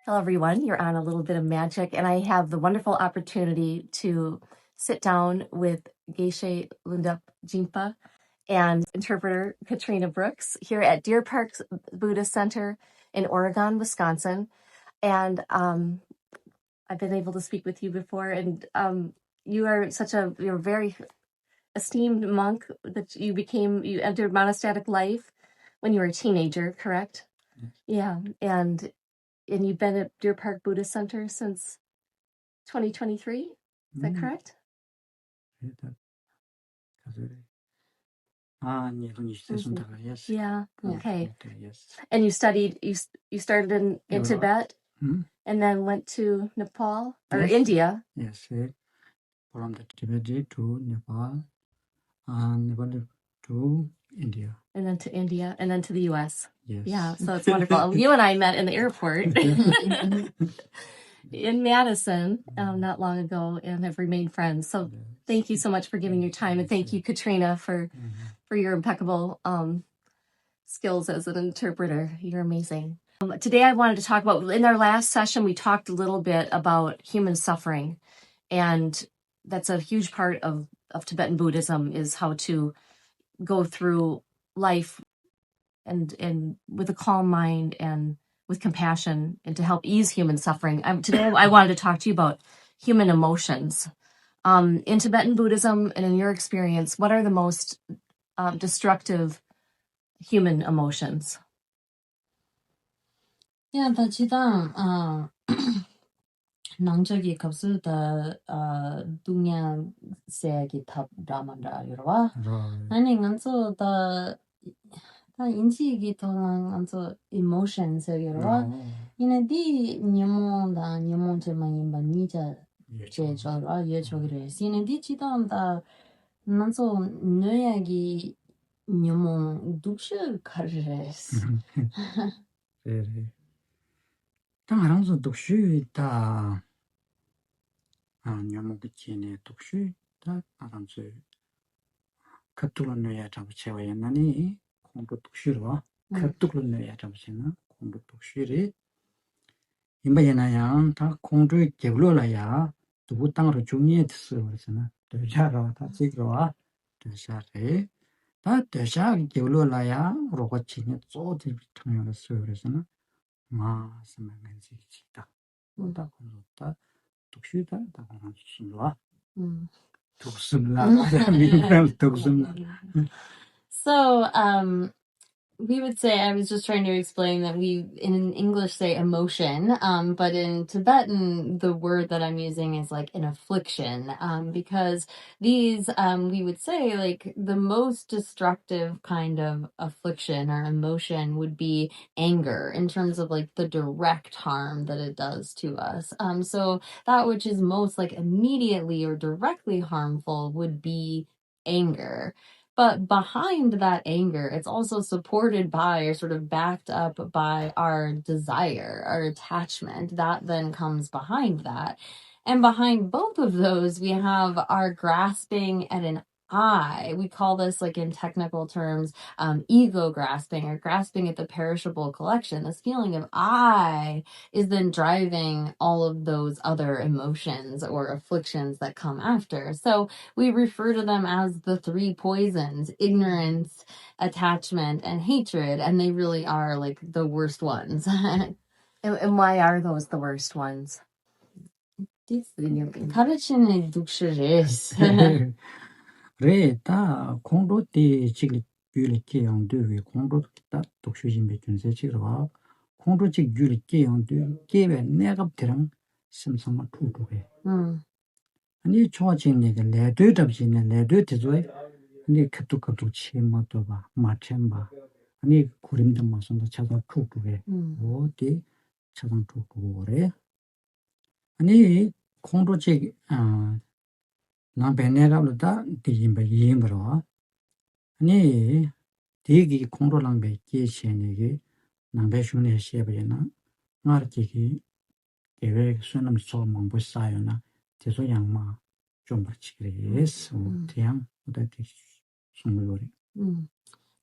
Hello, everyone. You're on A Little Bit of Magic, and I have the wonderful opportunity to sit down with Geshe Lhundup Jinpa and interpreter Katrina Brooks here at Deer Park Buddhist Center in Oregon, Wisconsin. And I've been able to speak with you before, and you're a very esteemed monk that you entered monastic life when you were a teenager, correct? Yeah, and you've been at Deer Park Buddhist Center since 2023, is that correct? Yes. Yeah, okay. Yes. And you started in Tibet and then went to Nepal or India. Yes, from the Tibet to Nepal and Nepal to India. And then to India and then to the US. Yes. Yeah, so it's wonderful. You and I met in the airport in Madison not long ago and have remained friends. So thank you so much for giving your time, and thank you, Katrina, for your impeccable skills as an interpreter. You're amazing. Today I wanted to talk about, in our last session, we talked a little bit about human suffering, and that's a huge part of Tibetan Buddhism, is how to go through life and with a calm mind and with compassion, and to help ease human suffering. Today I wanted to talk to you about human emotions. In Tibetan Buddhism and in your experience, what are the most destructive human emotions? Yeah, 낭적이 갑수다 두냐 세기 탑 라만다 여러와 아니 간서 다 인지기 토랑 간서 emotions 여러와 이네디 녀몬 제마임바 니자 제저라 예저기래 시네디 지단다 난서 뇌야기 녀몬 독실 카르레스 당하랑서 독슈다 녀목이네 독슈다 아랑서 카투르노야 잡채와야나니 공도 독슈로 카투르노야 잡채나 공도 독슈리 임바야나야 다 공도 개블로라야 두 땅으로 중요해 됐어 그래서나 되자로 다 찍어와 되자래 다 되자 개블로라야 로고치네 쪼디 통용했어 그래서나 마 스마겐지 있다 뭐다 공도다 독슈다 다 공도와 So, we would say, I was just trying to explain that we, in English, say emotion, but in Tibetan, the word that I'm using is like an affliction, because these, we would say, like, the most destructive kind of affliction or emotion would be anger, in terms of, like, the direct harm that it does to us. So that which is most, like, immediately or directly harmful would be anger. But behind that anger, it's also supported by or sort of backed up by our desire, our attachment. That then comes behind that. And behind both of those, we have our grasping at an I. We call this, like in technical terms, ego grasping, or grasping at the perishable collection. This feeling of I is then driving all of those other emotions or afflictions that come after. So we refer to them as the three poisons: ignorance, attachment, and hatred, and they really are like the worst ones. And why are those the worst ones? 가르치는 독실레스. 레다 공로티 지금 뷰리케 온도에 공로다 독수진배 준세 지로와 공로지 뷰리케 온도 게베 내가 들은 심성만 투도해. 아니 초진이게 레드 잡지네 레드 되조에 아니 그것도 치마도 봐 마찬바 아니 그림도 마선도 찾아 투도해. 어디 찾아 투도래. 아니 공로지 남배내가로다 디임바 이임으로 아니 되게 공로랑배 계시네게 남배슈네 시에버나 마르티기 계획 수능 소망 보사요나 대소 양마 좀 받치그레스 대양 어디 숨을로리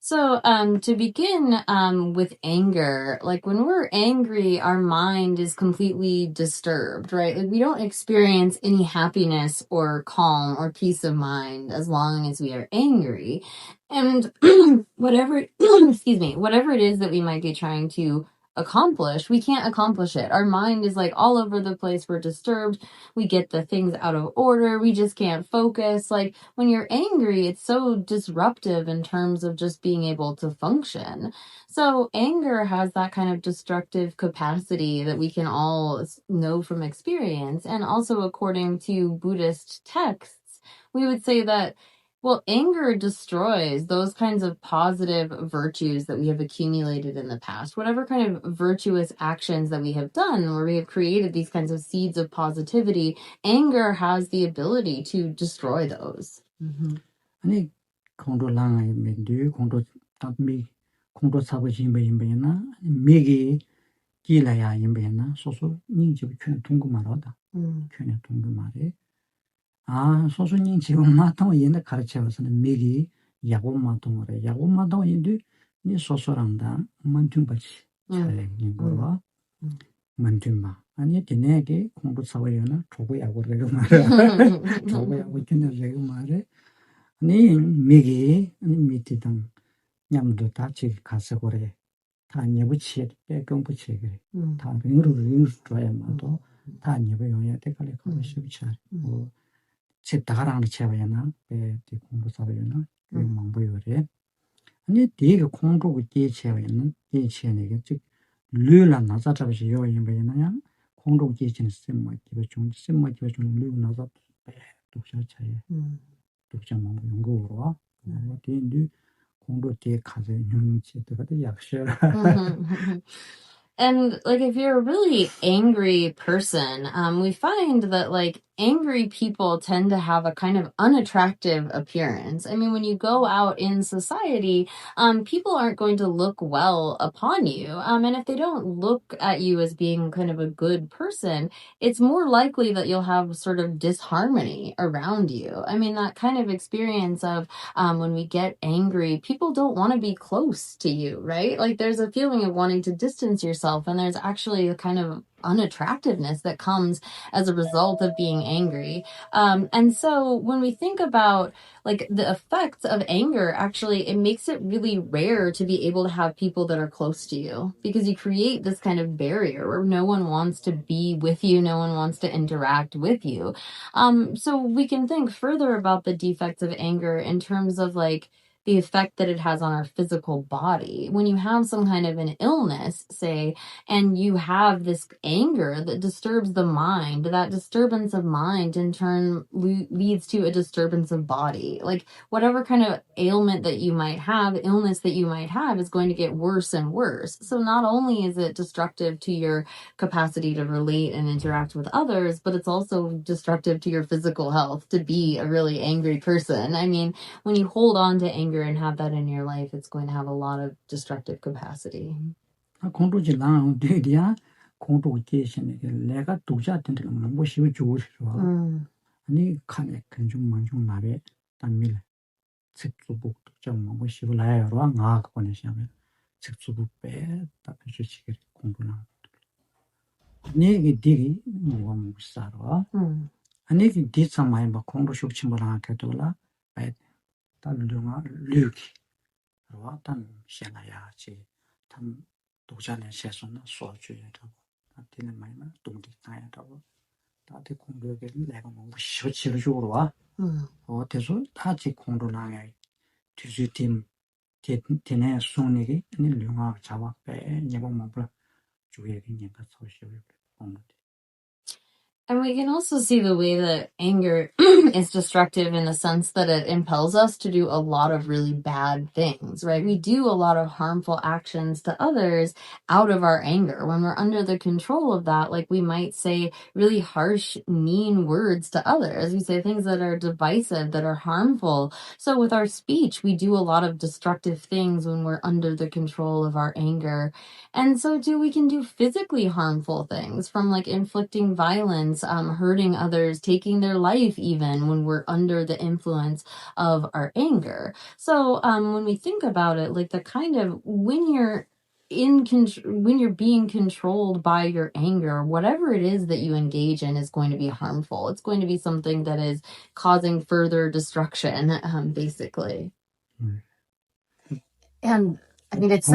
So, to begin, with anger, like when we're angry, our mind is completely disturbed, right? Like we don't experience any happiness or calm or peace of mind as long as we are angry. And whatever, excuse me, whatever it is that we might be trying to accomplish, we can't accomplish it. Our mind is like all over the place. We're disturbed. We get the things out of order. We just can't focus. Like when you're angry, it's so disruptive in terms of just being able to function. So anger has that kind of destructive capacity that we can all know from experience. And also according to Buddhist texts, we would say that, well, anger destroys those kinds of positive virtues that we have accumulated in the past. Whatever kind of virtuous actions that we have done, where we have created these kinds of seeds of positivity, anger has the ability to destroy those. 아니 공도랑이 민두 공도 답미 공도 사고지 매매나 미기 길라야 임베나 소소 닝지 ჩვენ 통고 말하다. ჩვ네 통고 말해. 아 소소 닝지 마통 얘네 가르쳐서는 미기 야고 마통으로 야고 마통 인도 니 소소랑다 만tum바치 잘 이거와 만tum바 아니 되네게 공부 사고요나 조고 야고를 말해. 조고 야고 있는데 말해. 니 미기 미티당 냠도 다치 가서 그래 다 녀부치 빼끔부치 그래 다 링으로 줘야 마도 다 녀부 용야 때깔에 가고 싶지 뭐 집다가랑 쳐봐야나 배 공부 사봐야나 그 망보요래 아니 되게 공부고 깨쳐야는 깨쳐내게 즉 르라 나자 잡으시 요인배나야 공부 깨치는 셈뭐 기본 좀 셈뭐 기본 좀 르 나자 배 독자 차이 독자만 연구로 어디인데 공부 뒤에 가서 연구치 들어도 약셔. And like if you're a really angry person, we find that like angry people tend to have a kind of unattractive appearance. I mean, when you go out in society, people aren't going to look well upon you. And if they don't look at you as being kind of a good person, it's more likely that you'll have sort of disharmony around you. I mean, that kind of experience of when we get angry, people don't want to be close to you, right? Like there's a feeling of wanting to distance yourself, and there's actually a kind of unattractiveness that comes as a result of being angry. And so when we think about like the effects of anger, actually, it makes it really rare to be able to have people that are close to you, because you create this kind of barrier where no one wants to be with you, no one wants to interact with you. So we can think further about the defects of anger in terms of like the effect that it has on our physical body. When you have some kind of an illness, say, and you have this anger that disturbs the mind, that disturbance of mind in turn leads to a disturbance of body. Like whatever kind of ailment that you might have, illness that you might have, is going to get worse and worse. So not only is it destructive to your capacity to relate and interact with others, but it's also destructive to your physical health to be a really angry person. I mean, when you hold on to anger and have that in your life, it's going to have a lot of destructive capacity. 공부지 랑 되디야 공부 계시네 내가 독자한테 뭐 쉬워 주고 아니 칸에 근좀 만좀 말에 단밀 책주북 독점 뭐 쉬워 라요로 나 그거는 시험에 책주북 빼 답해 주시길 공부나 아니 이게 되게 뭐 무사로 아니 이게 뒤참 많이 뭐 공부 쇼치 뭐라 해도라 배 달루가 류기 로탄 시나야지 탐 독자는 세선은 소주에라고 나한테는 많이 동디 나야라고 나한테 공부를 내가 뭐 쉬어치를 주고 와 어때서 다지 공부나야 뒤집팀 뒤네 손에게 니 영화 잡아 빼 내가 뭐 주의에 그냥 소시를 공부 And we can also see the way that anger is destructive in the sense that it impels us to do a lot of really bad things, right? We do a lot of harmful actions to others out of our anger. When we're under the control of that, like we might say really harsh, mean words to others. We say things that are divisive, that are harmful. So with our speech, we do a lot of destructive things when we're under the control of our anger. And so too, we can do physically harmful things, from like inflicting violence means hurting others, taking their life even when we're under the influence of our anger. So when we think about it, like the kind of when you're when you're being controlled by your anger, whatever it is that you engage in is going to be harmful. It's going to be something that is causing further destruction, basically. And I mean, it's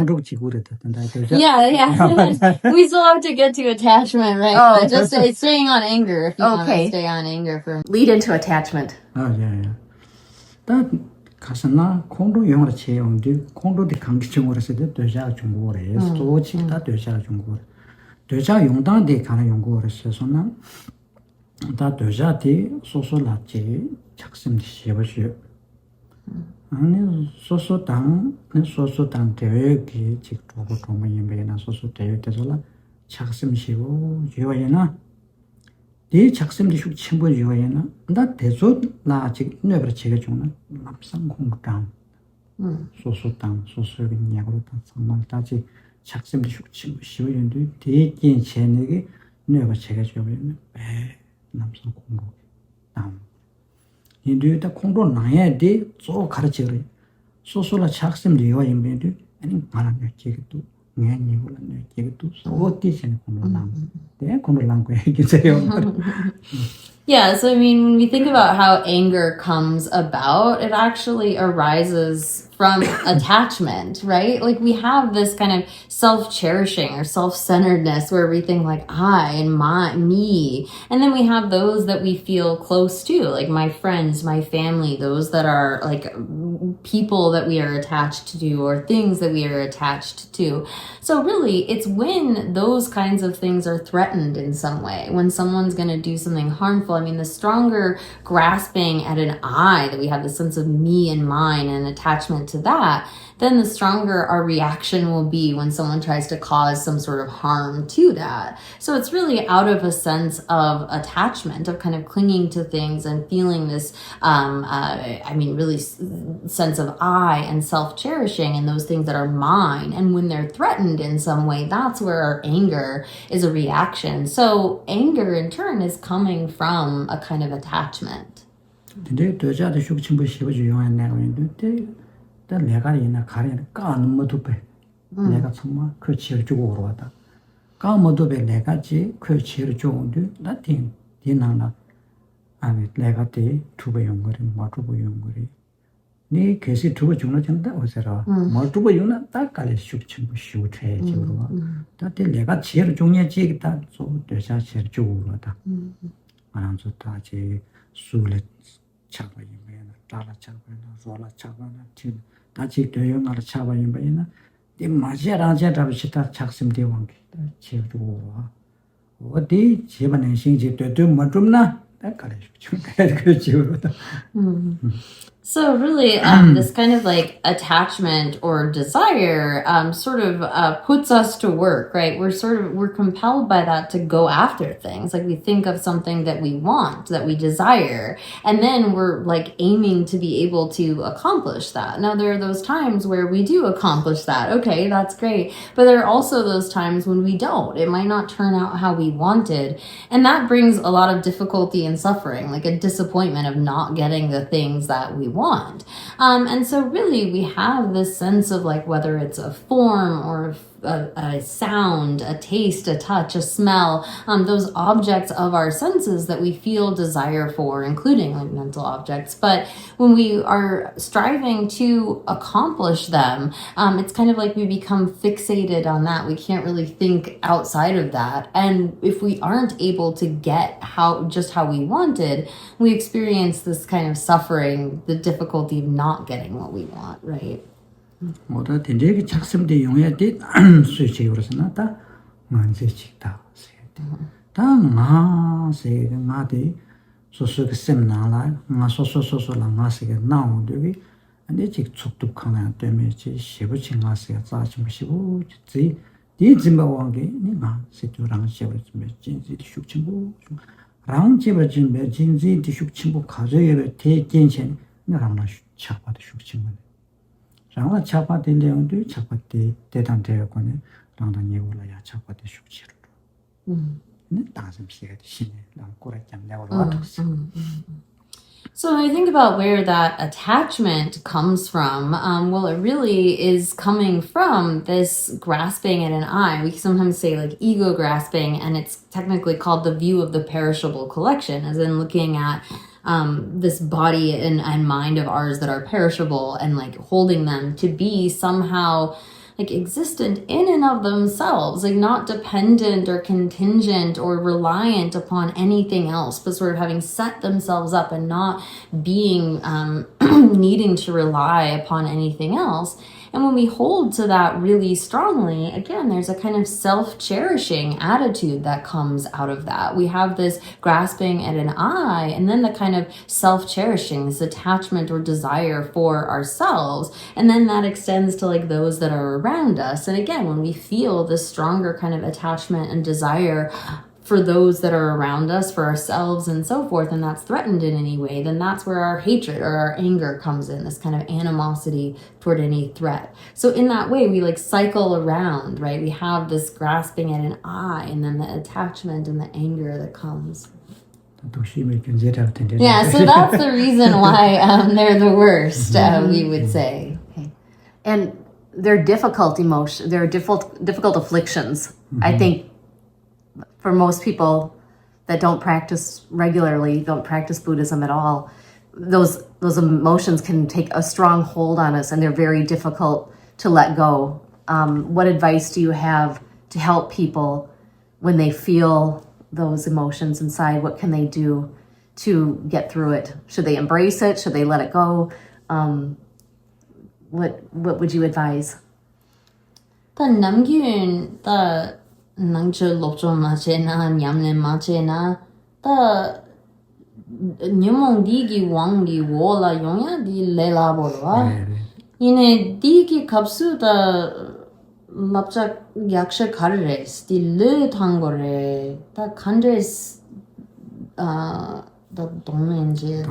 yeah. We still have to get to attachment, right? Oh, But just staying on anger. If you want to stay on anger for lead into attachment. 다 가서나 콩도 영어로 채용돼 콩도도 강기적으로 쓰되 되자 중국어래 소치다 되자 중국어 되자 용단데 가는 연구를 써서나 다 되자디 소소라지 작심 시험을 아니 소소당 대회기 직도고 동의면이나 소소 대회에서라 작심 시고 주어야나 이 작심이 쭉 침부 주어야나 나 대소 나 아직 내가 제가 주는 남상 공당 소소당 소소의 약으로 정말 다지 작심이 쭉 침부 시어인데 대긴 제내게 내가 제가 주는 남상 공당 인도에다 공도 나야 돼저 가르쳐요 소소라 작심 되어 있는데 아니 말하는 얘기도 Yeah, so I mean, when we think about how anger comes about, it actually arises from attachment, right? Like we have this kind of self-cherishing or self-centeredness where we think like I and me. And then we have those that we feel close to, like my friends, my family, those that are like people that we are attached to or things that we are attached to. So really, it's when those kinds of things are threatened in some way, when someone's going to do something harmful. I mean, the stronger grasping at an I, that we have the sense of me and mine and attachment to that, then the stronger our reaction will be when someone tries to cause some sort of harm to that. So it's really out of a sense of attachment, of kind of clinging to things and feeling this, really sense of I and self-cherishing and those things that are mine. And when they're threatened in some way, that's where our anger is a reaction. So anger in turn is coming from a kind of attachment. 내가 이나 가리는 까는 것도 배 내가 정말 그 지를 주고 오러왔다 까모도 배 내가지 그 지를 주고인데 나팅 디나나 아니 내가 때 두배 연거리 마두배 연거리 네 계시 두배 주는 전다 어서라 마두배 연나 딱 갈래 숙침 쉬우체 지로 다때 내가 지를 중에 지기다 좀 되자 지를 주고 오러다 안 좋다 지 술에 차바이면 따라 차바나 졸라 차바나 진 다시 되어나를 차바인 바이나 이 마제라제 잡시다 작심되원 게 제도 어디 집안에 신지 되도 뭐좀나 딱가래 좀 그 지우로다 So really, this kind of like attachment or desire sort of puts us to work, right? We're compelled by that to go after things. Like we think of something that we want, that we desire, and then we're like aiming to be able to accomplish that. Now, there are those times where we do accomplish that. Okay, that's great. But there are also those times when we don't. It might not turn out how we wanted. And that brings a lot of difficulty and suffering, like a disappointment of not getting the things that we want. And so really we have this sense of like whether it's a form or a sound, a taste, a touch, a smell, those objects of our senses that we feel desire for, including like mental objects. But when we are striving to accomplish them, it's kind of like we become fixated on that. We can't really think outside of that. And if we aren't able to get how we wanted, we experience this kind of suffering, the difficulty of not getting what we want, right? 뭐다 된대기 작심대 용해야 돼 수치로서나 다 만세직다 다 세마데 소소가 셈나라 소소소소라 마세가 나오되기 아니 직 축tuk하나 때문에 지 시부칭하세가 자심시고 지 디짐바왕게 니마 세토랑 시부쯤에 진지 숙침부 라운지버진 진지 디숙침부 가져야 대견chen 나랑나 차파도 숙침부 장라 차파데 차파데 대단되었거든 당당 예고라야 차파데 숙치로 So when I think about where that attachment comes from, well, it really is coming from this grasping at an eye. We sometimes say like ego grasping, and it's technically called the view of the perishable collection, as in looking at this body and mind of ours that are perishable and like holding them to be somehow like existent in and of themselves, like not dependent or contingent or reliant upon anything else, but sort of having set themselves up and not being needing to rely upon anything else. And when we hold to that really strongly, again, there's a kind of self-cherishing attitude that comes out of that. We have this grasping at an eye, and then the kind of self-cherishing, this attachment or desire for ourselves. And then that extends to like those that are around us. And again, when we feel this stronger kind of attachment and desire for those that are around us, for ourselves and so forth, and that's threatened in any way, then that's where our hatred or our anger comes in, this kind of animosity toward any threat. So in that way, we like cycle around, right? We have this grasping at an eye, and then the attachment and the anger that comes. Yeah, so that's the reason why they're the worst, we would say. Okay. And they're difficult emotions, they're difficult afflictions. I think for most people that don't practice regularly, don't practice Buddhism at all, those emotions can take a strong hold on us, and they're very difficult to let go. What advice do you have to help people when they feel those emotions inside? What can they do to get through it? Should they embrace it? Should they let it go? What would you advise? Nangcho lopcho mache na nyamle mache na ta nyumong digi wangi wola yongya di lela bolwa ine digi kapsu ta lapcha yaksha karres di le thangore ta khandres da dongmenje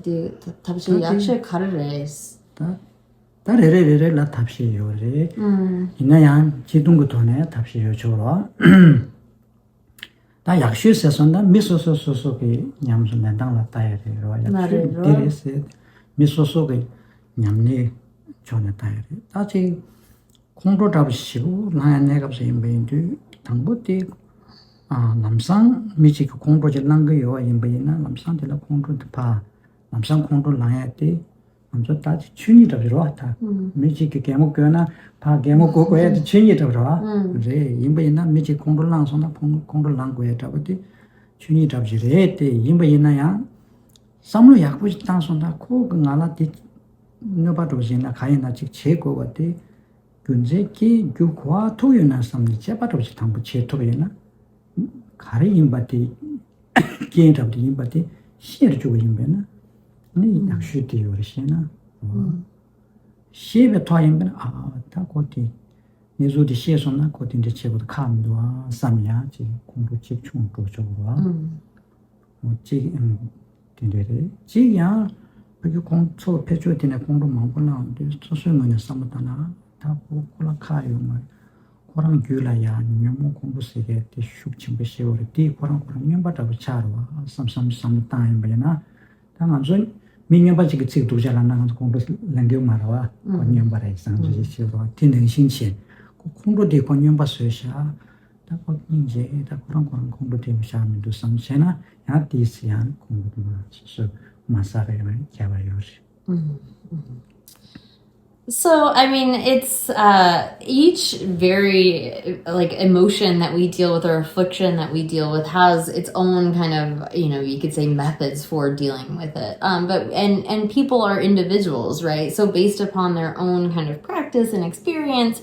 di tabshi yaksha karres 다 레레레레 라 탑시요레 이나양 지둥고 돈에 탑시요 줘라 다 약시에서선다 미소소소소게 냠순데 당라 따야래로 약시 미소소게 냠니 존에 따야래 다지 공도 잡으시고 나야내가서 임베인도 당부티 남상 미지 공도 질난 거요 임베이나 남상들 공도 봐 남상 공도 나야때 먼저 다시 춘이다 들어왔다. 미지게 개목거나 바 개목고고에 춘이다 들어와. 그래 임베이나 미지 공돌랑소나 공돌랑고에 잡디 춘이다 지래 때 임베이나야 삼로 약부지 땅소나 코그 나라디 너바도지나 가이나 직 제고거디 군제기 규과 토요나 삼리 제바도지 당부 제토베나 가리 임바디 게인답디 임바디 시에르 주고 임베나 네 약슈디 요르시나 시베 토임베나 다 고티 니조디 시에서나 고틴데 제고도 감도 삼야지 공부 집중도 저거 뭐지 된데래 지야 그 공초 패주되네 공부 많구나 소소문에 삼았다나 다 보고라 카요 말 고랑 규라야 녀모 공부세게 슉침베 시오르 디 고랑 면바다 차로 삼삼삼 타임베나 당한전 민영바지가 지금 도자라는 공부 랭겨 말아와 권년바래 상주지 시로 tineng 신체 공부대 권년바서샤 다 이제 다 그런 공부 대미샤면도 상체나 야디시안 공부도 서 마사레만 잡아요시 So, I mean, it's each very like emotion that we deal with or affliction that we deal with has its own kind of, you could say methods for dealing with it. But people are individuals, right? So based upon their own kind of practice and experience,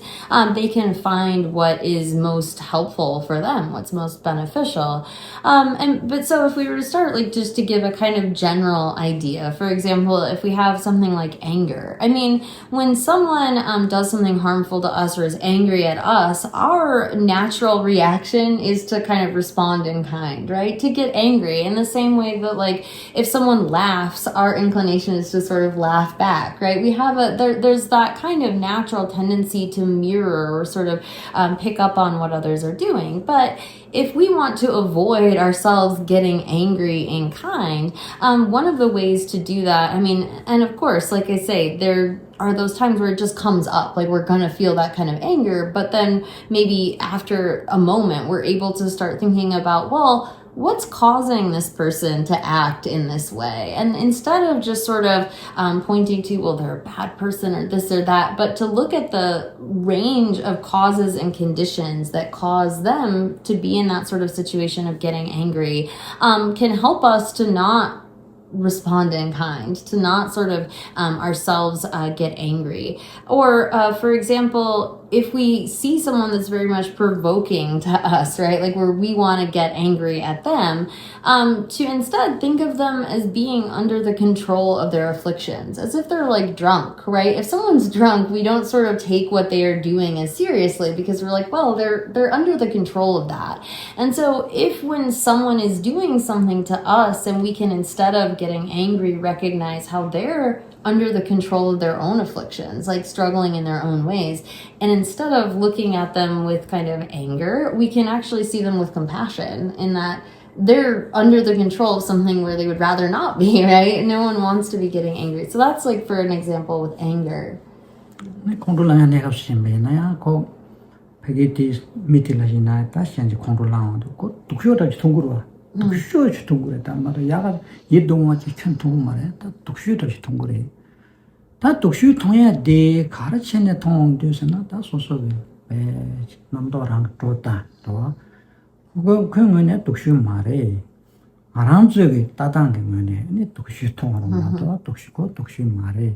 they can find what is most helpful for them, what's most beneficial. But so if we were to start, like just to give a kind of general idea, for example, if we have something like anger, I mean, when someone does something harmful to us or is angry at us, our natural reaction is to kind of respond in kind, right? To get angry in the same way that, like, if someone laughs, our inclination is to sort of laugh back, right? We have there's that kind of natural tendency to mirror or sort of pick up on what others are doing. But if we want to avoid ourselves getting angry in kind, one of the ways to do that, I mean, and of course, like I say, there are those times where it just comes up, like we're going to feel that kind of anger, but then maybe after a moment, we're able to start thinking about, well, what's causing this person to act in this way? And instead of just sort of pointing to, well, they're a bad person or this or that, but to look at the range of causes and conditions that cause them to be in that sort of situation of getting angry, can help us to not respond in kind, to not sort of ourselves get angry. Or for example, if we see someone that's very much provoking to us, right, like where we want to get angry at them, to instead think of them as being under the control of their afflictions, as if they're like drunk, right? If someone's drunk, we don't sort of take what they are doing as seriously because we're like, well, they're under the control of that. And so if when someone is doing something to us and we can, instead of getting angry, recognize how they're under the control of their own afflictions, like struggling in their own ways, and instead of looking at them with kind of anger, we can actually see them with compassion in that they're under the control of something where they would rather not be, right? No one wants to be getting angry. So that's like for an example with anger. controlling 내가 심해나야 고 페게티 미틸라지나 다시 이제 control랑도 고 독쇼다 통구로 독쇼 통구에다 말아 야가 예동화지 큰 통구 말에 다 독쇼다 통구래 다 독쇼 통해야 돼 가르치는 통돼서나 다 소소게 남도랑 좋다 또 그거 그거는 독쇼 말에 아람즈게 따당게 뭐네 네 독쇼 통하는 것도 독쇼 말에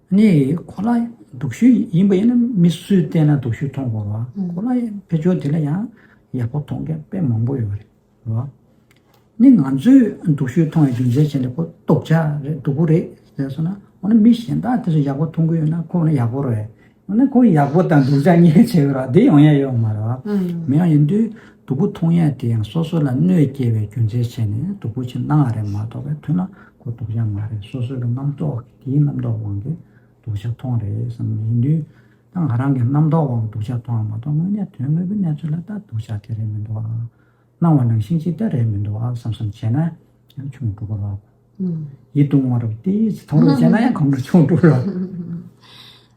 네 콜라 독쇼 이번에는 미스 때나 독쇼 통고와 콜라 배줘 되려야 야고 통게 빼면 보여 그래 네 안주 독쇼 통에 준비되는 거 독자 독으래 그래서나 오늘 미션다 그래서 야고 통고요나 코는 야고로 해 오늘 거기 야고단 두장이 제거라 내 영향이요 말아 매연인데 두고 통해야 돼 소소한 뇌계획 준비되는 두고지 나가래 마도 되나 그 독장 말에 소소한 남도 이 남도 원게 독자 통해 선민이 당 하랑게 남도 원 독자 통하마도 뭐냐 되는 거 내줄다 독자 되면도 나와는 신시 때면도 삼삼체나 좀 두고라 이 동화로 띠 통로잖아요 공부 좀 두라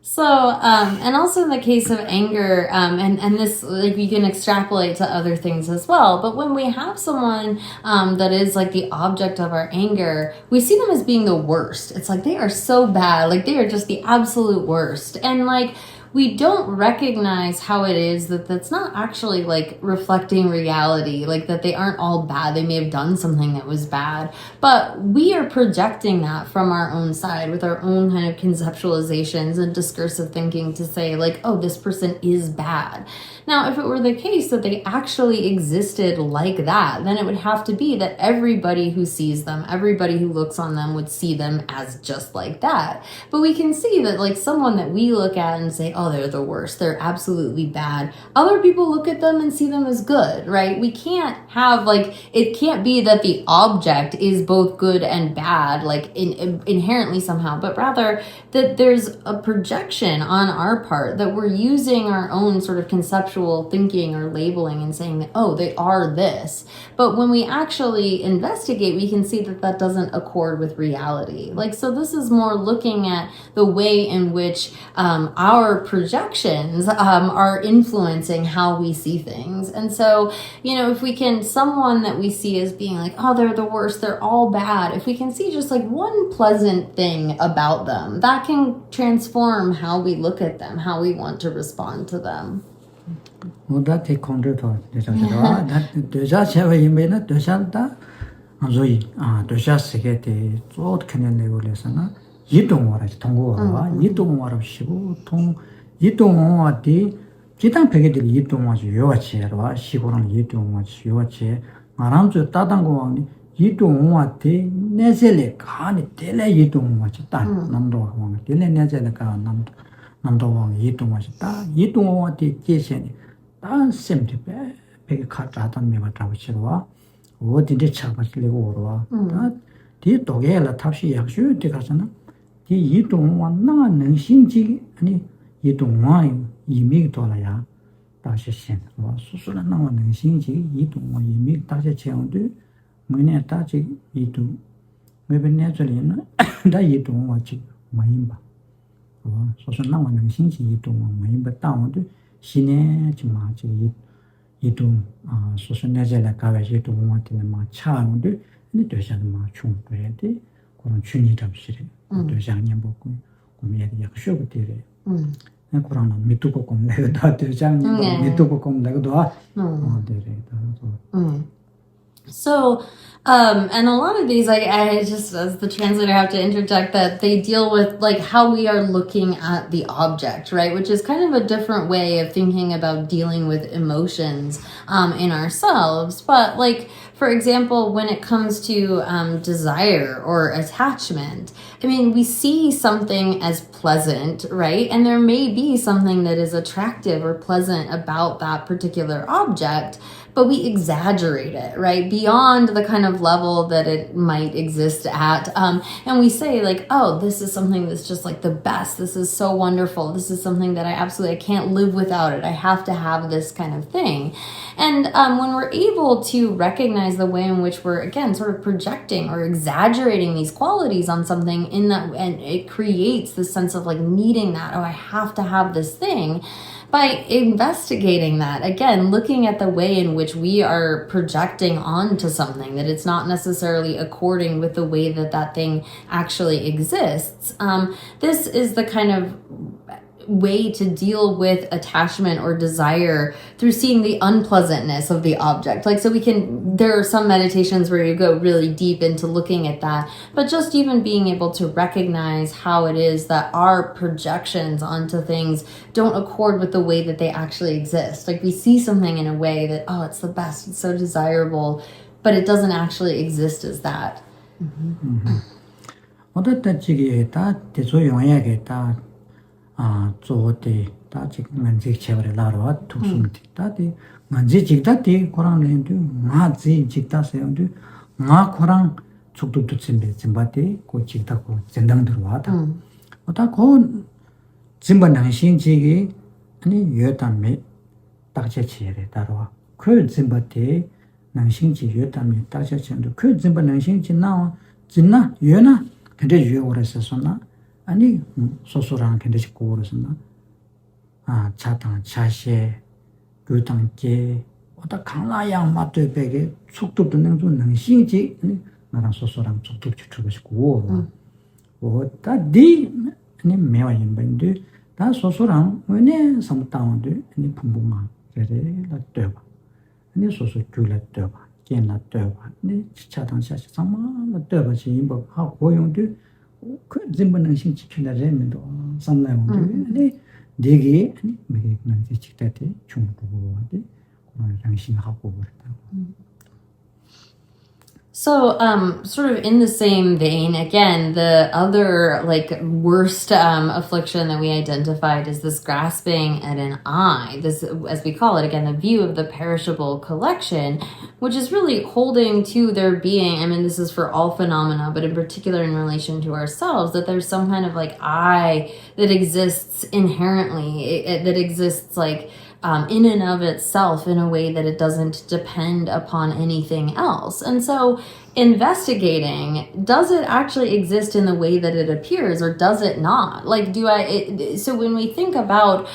So, and also in the case of anger, and this, like, you can extrapolate to other things as well. But when we have someone, that is like the object of our anger, we see them as being the worst. It's like, they are so bad. Like, they are just the absolute worst. And like, we don't recognize how it is that that's not actually like reflecting reality, like that they aren't all bad. They may have done something that was bad, but we are projecting that from our own side with our own kind of conceptualizations and discursive thinking to say like, oh, this person is bad. Now, if it were the case that they actually existed like that, then it would have to be that everybody who sees them, everybody who looks on them would see them as just like that. But we can see that like someone that we look at and say, oh, they're the worst, they're absolutely bad. Other people look at them and see them as good, right? We can't have like, it can't be that the object is both good and bad, like inherently somehow, but rather that there's a projection on our part that we're using our own sort of conceptual thinking or labeling and saying that, oh, they are this. But when we actually investigate, we can see that that doesn't accord with reality. Like, so this is more looking at the way in which our projections are influencing how we see things. And so, you know, if we can, someone that we see as being like, oh, they're the worst, they're all bad, if we can see just like one pleasant thing about them, that can transform how we look at them, how we want to respond to them. 뭐다 대콘드도 되잖아. 다 되자 제가 이메는 되잖다. 아저이 되자 세게 돼. 또 그냥 내고 그래서나 이동화라 통고와 이동화라 시고 통 이동화디 기타 베게들 이동화지 요아치라 시고랑 이동화지 요아치 마람주 따당고 이동와티 내sel에 가니 텔레 이동와치 딱 남도왕 텔레 내sel에 가 남도왕 이동와치 이동와티 제시니 다 셈티베 베게 카타던 메바타고 싫어와 어디데 차바실고 오르와 다디 도게라 탑시 약슈 되가잖아 디 이동와 나 능신지 아니 이동와 이미 돌아야 다시 신 수수나 나와 능신지 이동와 이미 다시 채용돼 뭐네 다시 이동 왜변내절이나 다 이동와 지 마임바 수수 나와 능신지 이동와 마임바 다운도 신의 지마지 이동 수수 내절에 가야지 이동와 되는 마 차는데 네 되잖아 마 충분해야 그런 춘이 잡시래 도장님 보고 고미에 약속을 드려 그러나 믿고 공 내가 다 도장님 믿고 공 내가 다 So, and a lot of these, I just, as the translator, have to interject that they deal with like how we are looking at the object, right? Which is kind of a different way of thinking about dealing with emotions in ourselves. But like, for example, when it comes to desire or attachment, I mean, we see something as pleasant, right? And there may be something that is attractive or pleasant about that particular object, but we exaggerate it, right? Beyond the kind of level that it might exist at. And we say like, oh, this is something that's just like the best. This is so wonderful. This is something that I can't live without it. I have to have this kind of thing. And when we're able to recognize the way in which we're, again, sort of projecting or exaggerating these qualities on something in that, and it creates this sense of like needing that, oh, I have to have this thing. By investigating that, again, looking at the way in which we are projecting onto something, that it's not necessarily according with the way that that thing actually exists. This is the kind of way to deal with attachment or desire through seeing the unpleasantness of the object. Like, so there are some meditations where you go really deep into looking at that, but just even being able to recognize how it is that our projections onto things don't accord with the way that they actually exist. Like we see something in a way that, oh, it's the best, it's so desirable, but it doesn't actually exist as that. 조대 다직 만지 체버에 나와 두숨티 다디 만지 직다디 고랑랜드 마지 직다세요도 마 고랑 죽도도 짐바디 고 직다고 전당 들어와다 고 짐바는 신지기 아니 여담에 딱제치에 따라와 그 짐바디 능신지 여담에 딱제치도 그 짐바 능신지 나와 진나 여나 근데 여오래서서나 아니 소소랑 근데지 고르스나 차당 차시에 교당제 어다 강라양 맛도백에 속도도 능좀 능신지 나랑 소소랑 속도 주고 싶고 어다디 아니 매와인 번데 다 소소랑 왜네 삼다운데 아니 풍부만 그래라 되봐 아니 소소 줄라 되봐 견라 되봐 아니 차당 차시 상마 되봐지 임법 하고 고용도 그 짐번은 신치킨다래면도 삼나요. 근데 되게 매게 난지 직다대 중국어도 당신하고 그랬다고. So, sort of in the same vein, again, the other like worst affliction that we identified is this grasping at an I, this, as we call it, again, the view of the perishable collection, which is really holding to there being, I mean, this is for all phenomena, but in particular in relation to ourselves, that there's some kind of like I that exists inherently, that exists like in and of itself in a way that it doesn't depend upon anything else. And so investigating, does it actually exist in the way that it appears or does it not? Like, so when we think about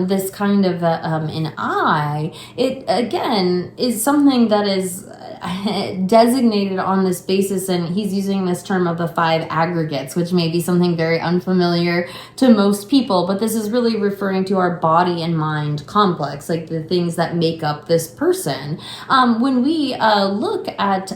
this kind of an I, it again is something that is designated on this basis, and he's using this term of the 5 aggregates, which may be something very unfamiliar to most people, but this is really referring to our body and mind complex, like the things that make up this person. When we look at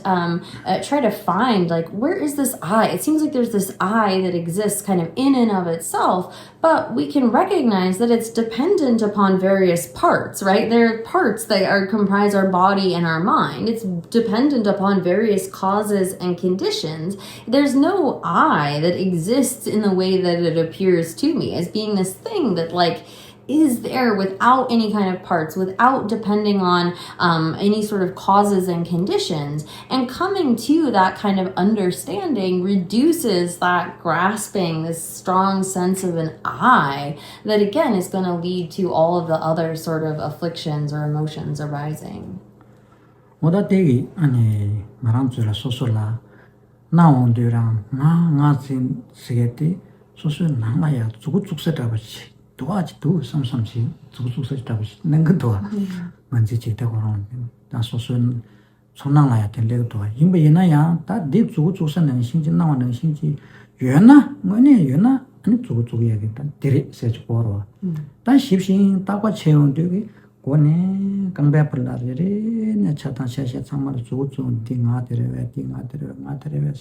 try to find like, where is this I? It seems like there's this I that exists kind of in and of itself, but we can recognize that it's dependent upon various parts, right? There are parts that comprise our body and our mind. It's dependent upon various causes and conditions, there's no I that exists in the way that it appears to me as being this thing that like is there without any kind of parts, without depending on any sort of causes and conditions. And coming to that kind of understanding reduces that grasping, this strong sense of an I that again is going to lead to all of the other sort of afflictions or emotions arising. Oda degi ane maramzula sosola na ondura nga zin sigeti soso nangaya zugutsuksedabachi 도와지 도 삼삼시 zugutsuksedabachi nenga doa manzi chikta koron da soso sonangaya tenle doa imba yenaya da de zugutsukse nangsinji nawa nangsinji yuena ngone yuena ani zugutsukya겠다 diri sechi korwa da shibshin takwa cheon degi 고네 강배불라리 내 차단 샤샤 참말 조조 딩아들에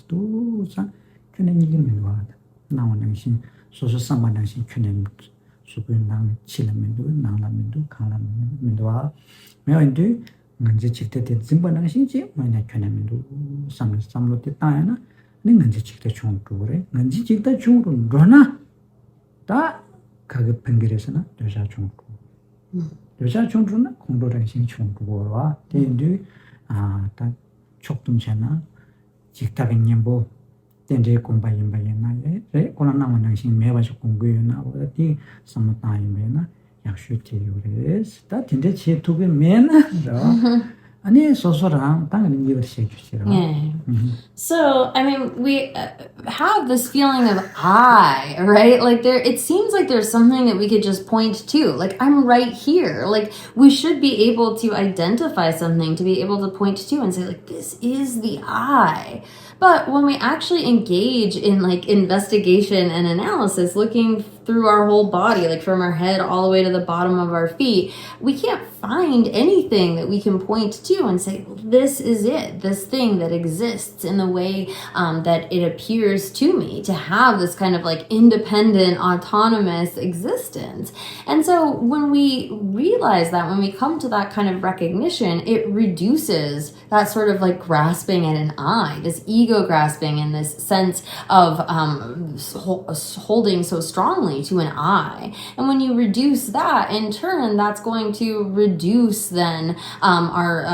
또 균형 이기는 거다 나오는 신 소소 상관한 신 균형 수분당 칠면도 나라면도 강라면도 매운데 먼저 직대 진반한 신지 뭐냐 균형면도 삼로 때다야나 네 먼저 직대 중도 그래 먼저 직대 중도 너나 다 가격 평결에서나 여자 중도 여자 중도는 공도량신 중도와 대인들 다 촉tum잖아 직답인 뭐 된제 공부인바이나에 그런 나만신 매바시 공부이나 어디 삼타임에나 약슈티요레스 다 된제 제투게 맨나 아니 소소랑 당연히 이걸 시켜주시라. Yeah. So, I mean, we have this feeling of I, right? Like it seems like there's something that we could just point to. Like, I'm right here. Like, we should be able to identify something to be able to point to and say, like, this is the I. But when we actually engage in like investigation and analysis, looking through our whole body, like from our head all the way to the bottom of our feet, we can't find anything that we can point to and say, this is it, this thing that exists in the way that it appears to me to have this kind of like independent, autonomous existence. And so when we realize that, when we come to that kind of recognition, it reduces that sort of like grasping at an I, this ego grasping and this sense of holding so strongly to an I. And when you reduce that, in turn, that's going to reduce then our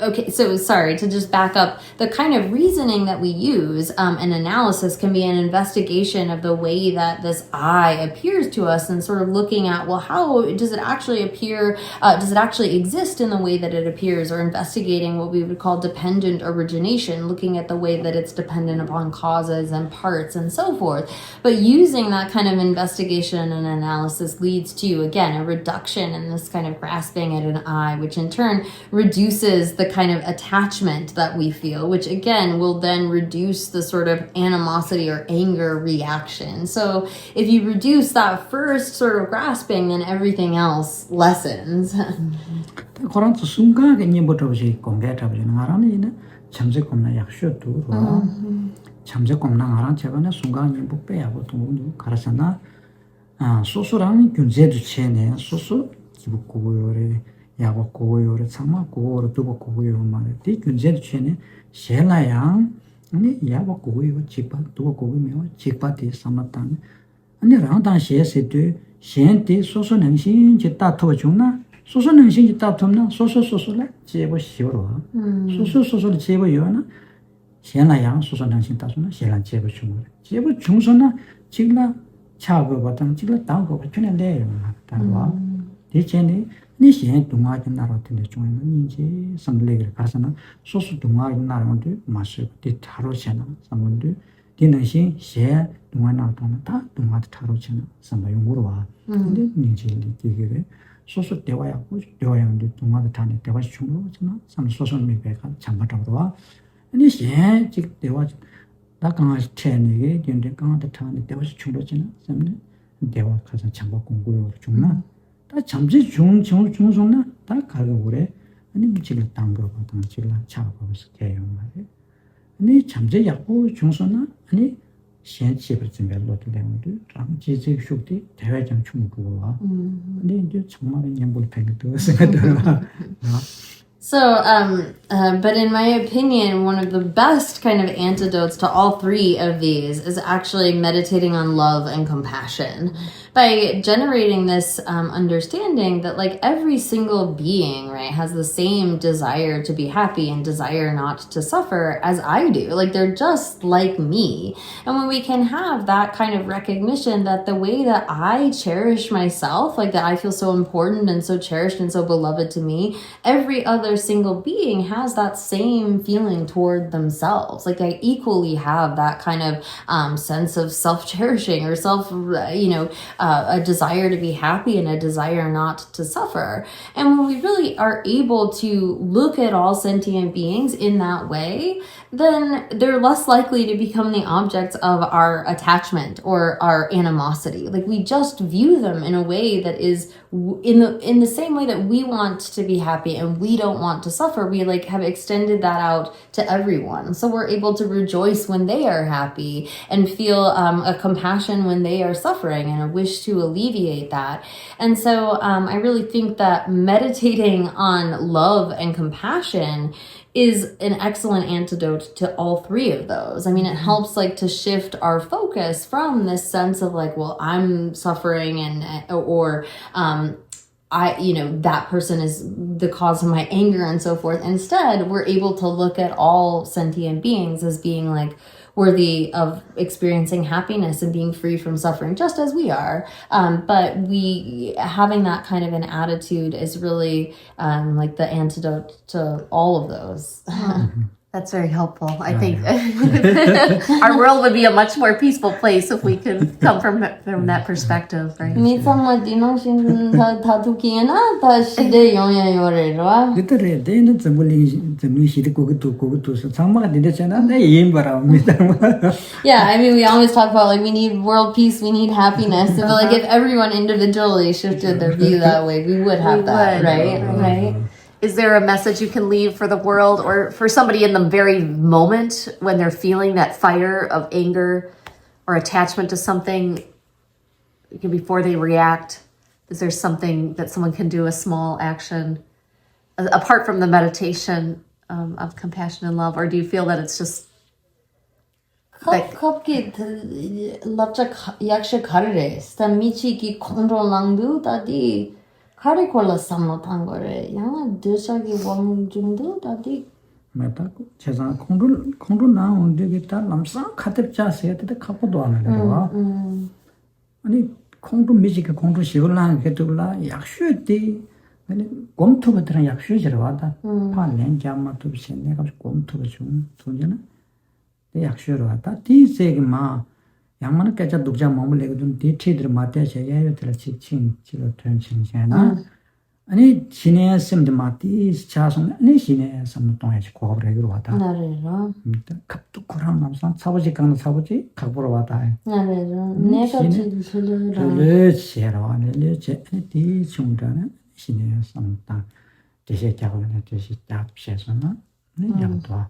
okay, so sorry, to just back up, the kind of reasoning that we use, an analysis can be an investigation of the way that this I appears to us and sort of looking at, well, how does it actually appear, does it actually exist in the way that it appears, or investigating what we would call dependent origination, looking at the way that it's dependent upon causes and parts and so forth. But using that kind of investigation and analysis leads to, again, a reduction in this kind of grasping at an I, which in turn reduces the kind of attachment that we feel, which again will then reduce the sort of animosity or anger reaction. So if you reduce that first sort of grasping, then everything else lessens. 그런 순간에 님부터지 공개하는 거라는 잠재kom나 약쇼도 잠재kom나 가랑 제가는 순간 님부 빼야고 또 가르쳤나 소소랑 균제도 체네 소소 기부고요래 야고고요래 참마고로 두고고요 말에 이 균제도 체네 셀라양 아니 야고고요 집바 두고고요 집바디 삼았단 아니 라운단 셰세도 셴티 소소 능신 지다 토중나 소소 능신 지다 톰나 소소소소라 제보 시오로 소소소소를 제보 요나 셀라양 소소 능신 다주나 셀라 제보 중으로 제보 중소나 지라 차고 받던 지라 다고 받는데 다와 대체네 니시에 동아진 나라한테 중에는 이제 선례를 가서는 소수 동아진 나라한테 마셔 뒤타로잖아 선문도 디는시 셰 동아나도는 다 동아도 타로잖아 선바용으로 와 근데 이제 이게 소수 대화하고 대화하는데 동아도 타네 대화 중요하잖아 선 소수 미배가 잠바다로 와 니시에 즉 대화 다 강아지 체내게 근데 강아지 타네 대화 중요하잖아 선네 대화 가서 잠바 공부요 중나 다 잠시 중송나 다 가고 그래 아니 미칠 땅으로 받은 질라 차고서 개요 말이야 아니 잠시 약고 중송나 아니 현실을 좀 별로도 되는데 잠시 쇼티 대회장 충고와 근데 이제 정말 연봉 팽도 생각들어 But in my opinion, one of the best kind of antidotes to all three of these is actually meditating on love and compassion. By generating this understanding that like every single being, right, has the same desire to be happy and desire not to suffer as I do. Like they're just like me. And when we can have that kind of recognition that the way that I cherish myself, like that I feel so important and so cherished and so beloved to me, every other single being has that same feeling toward themselves. Like they equally have that kind of sense of self-cherishing or a desire to be happy and a desire not to suffer. And when we really are able to look at all sentient beings in that way, then they're less likely to become the objects of our attachment or our animosity. Like we just view them in a way that is in the same way that we want to be happy and we don't want to suffer. We like have extended that out to everyone. So we're able to rejoice when they are happy and feel a compassion when they are suffering and a wish to alleviate that. And so I really think that meditating on love and compassion is an excellent antidote to all three of those. I mean, it helps like to shift our focus from this sense of like, well, I'm suffering or that person is the cause of my anger and so forth. Instead, we're able to look at all sentient beings as being like worthy of experiencing happiness and being free from suffering, just as we are. But having that kind of an attitude is really like the antidote to all of those. That's very helpful. I think our world would be a much more peaceful place if we could come from that perspective, right? 그들의 대는 전문이 시대 그것도 상마가 되잖아. 내 이해바랍니다. Yeah, I mean, we always talk about like we need world peace, we need happiness. So like if everyone individually shifted their view that way, we would have that, right? Right. Is there a message you can leave for the world or for somebody in the very moment when they're feeling that fire of anger or attachment to something before they react? Is there something that someone can do, a small action, apart from the meditation of compassion and love? Or do you feel that it's just 갑기 lapcha yaksha karre sta michi ki control langdu tadi kare kola samno tangore yang deshagi wang jungdu tadi 맞다. 제가 공부 나온 데가 남상 카드자세요. 근데 갖고도 안 해요. 아니 공부 미지가 공부 시골랑 해도라 약수디 아니 검토가 들은 약수지로 왔다. 판낸 잠마도 비슷해. 내가 검토가 좀 돈이나 약수로 왔다. 디세기마 양만은 깨자 독자 몸을 내거든 디티들 맞대셔 야요들 지친 지로 전신잖아. 아니 신의 셈도 맞디 자손 아니 신의 셈도 동해지 고브레기로 왔다. 나래로. 갑도 고랑 남산 사버지 강도 사버지 각보러 왔다. 나래로. 내가 지들을 그렇지로 아니 디 중단은 신의 셈다. 대세 작업에 대시 답셔서나 네 양도.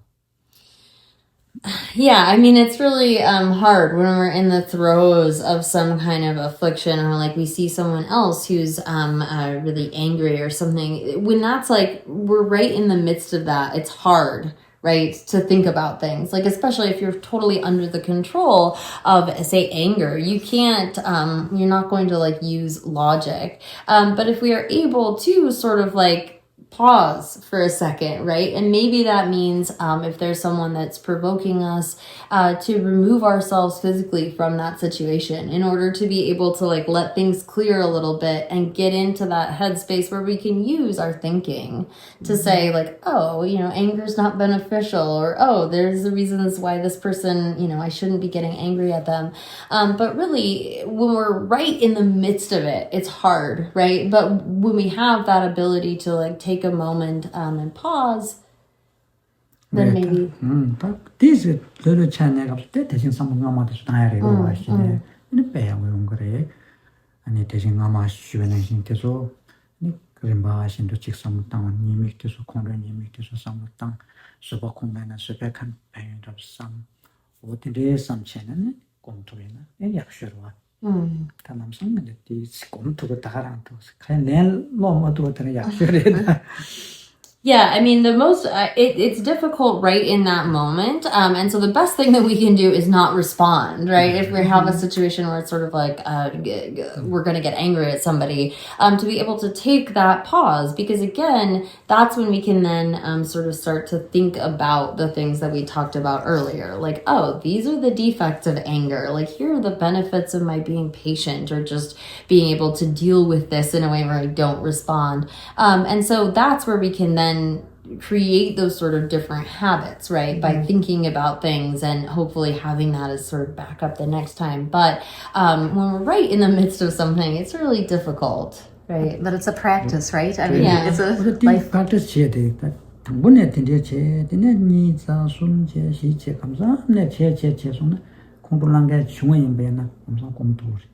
Yeah, I mean, it's really hard when we're in the throes of some kind of affliction or like we see someone else who's really angry or something. When that's like, we're right in the midst of that, it's hard, right, to think about things. Like, especially if you're totally under the control of, say, anger. You can't, you're not going to like use logic. But if we are able to sort of like, pause for a second, right? And maybe that means if there's someone that's provoking us to remove ourselves physically from that situation in order to be able to like let things clear a little bit and get into that headspace where we can use our thinking to say like, oh, anger is not beneficial, or oh, there's the reasons why this person, I shouldn't be getting angry at them. But really, when we're right in the midst of it, it's hard, right? But when we have that ability to like take a moment and pause, then maybe. This is the channel of the 대신 상황마다 나야를 하시네. 근데 배우는 거래. 아니 대신 아마 주변에 신께서 그런 바신도 직선 땅 님께서 공간 님께서 상땅 수박 공간에 수백한 배우도 상 어디에 삼체는 공토에나 약수로 와. 남성은 이 공토가 다라도 그냥 내 몸도 어떤 약수래다. Yeah, I mean, it's difficult right in that moment. And so the best thing that we can do is not respond, right? If we have a situation where it's sort of like, we're going to get angry at somebody, to be able to take that pause, because again, that's when we can then sort of start to think about the things that we talked about earlier. Like, oh, these are the defects of anger. Like, here are the benefits of my being patient or just being able to deal with this in a way where I don't respond. And so that's where we can then create those sort of different habits, right? By thinking about things and hopefully having that as sort of backup the next time. But when we're right in the midst of something, it's really difficult, right? But it's a practice, right? I mean, Yeah. it's a 우리 life. practice 제대 당분에 된제 되네 니자 숨제 시제 감사네 제제 제손 공부랑게 중앙인 배나 감사 공부리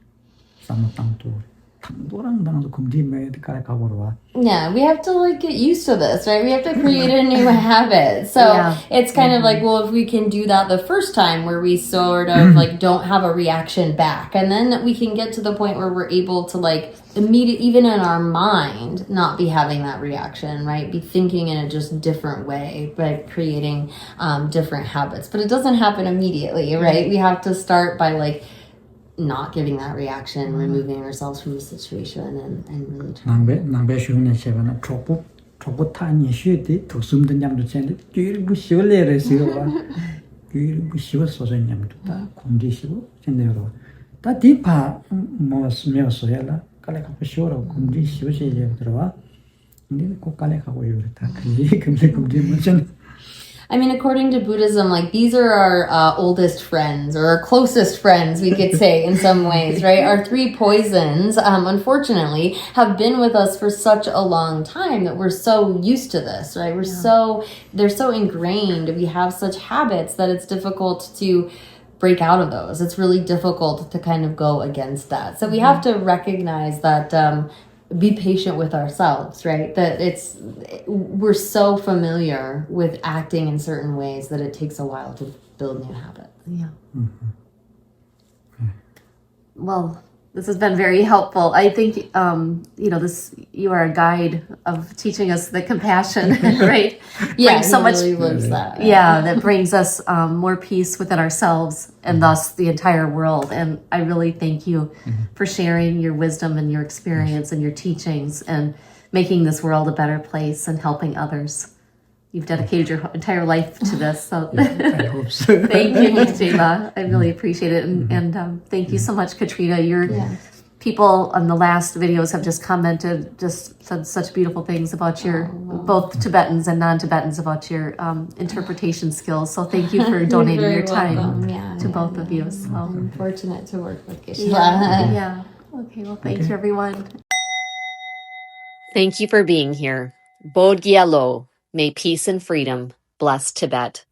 삼당도 당도랑 당도 금디메 가라가고로 와. Yeah, we have to like get used to this, right? We have to create a new habit. So Yeah. it's kind of like, well, if we can do that the first time where we sort of like don't have a reaction back, and then we can get to the point where we're able to like even in our mind, not be having that reaction, right? Be thinking in a just different way by creating different habits. But it doesn't happen immediately, right? We have to start by like not giving that reaction, removing ourselves from the situation, and really trying. 남배 쉬는 시간에 초보 타니 쉬디 도숨든 냠도 챤데 뒤르고 쉬올래래서요. 뒤르고 쉬어서서 냠도 다 공디시고 챤데요. 다 디파 뭐스며서야라 깔래 갖고 쉬어라고 공디 쉬어셔야 들어와. 근데 꼭 깔래 갖고 요랬다. 근데 공디 무슨 I mean, according to Buddhism, like these are our oldest friends or our closest friends, we could say in some ways, right? Our three poisons, unfortunately, have been with us for such a long time that we're so used to this, right? They're so ingrained. We have such habits that it's difficult to break out of those. It's really difficult to kind of go against that. So we have to recognize that, be patient with ourselves, right? That we're so familiar with acting in certain ways that it takes a while to build new habits. Yeah. Well, this has been very helpful. I think, you are a guide of teaching us the compassion, right? Yeah, brings so much, really lives that. yeah, that brings us more peace within ourselves and thus the entire world. And I really thank you for sharing your wisdom and your experience and your teachings and making this world a better place and helping others. You've dedicated your entire life to this. So I hope so. thank you, Geshe. I really appreciate it. And thank you so much, Katrina. People on the last videos have just commented, just said such beautiful things about your, both Tibetans and non-Tibetans, about your interpretation skills. So thank you for donating your time to both of you. So I'm fortunate to work with Geshe. yeah. Okay, well, thank you, everyone. Thank you for being here. Bodhya Lo, may peace and freedom bless Tibet.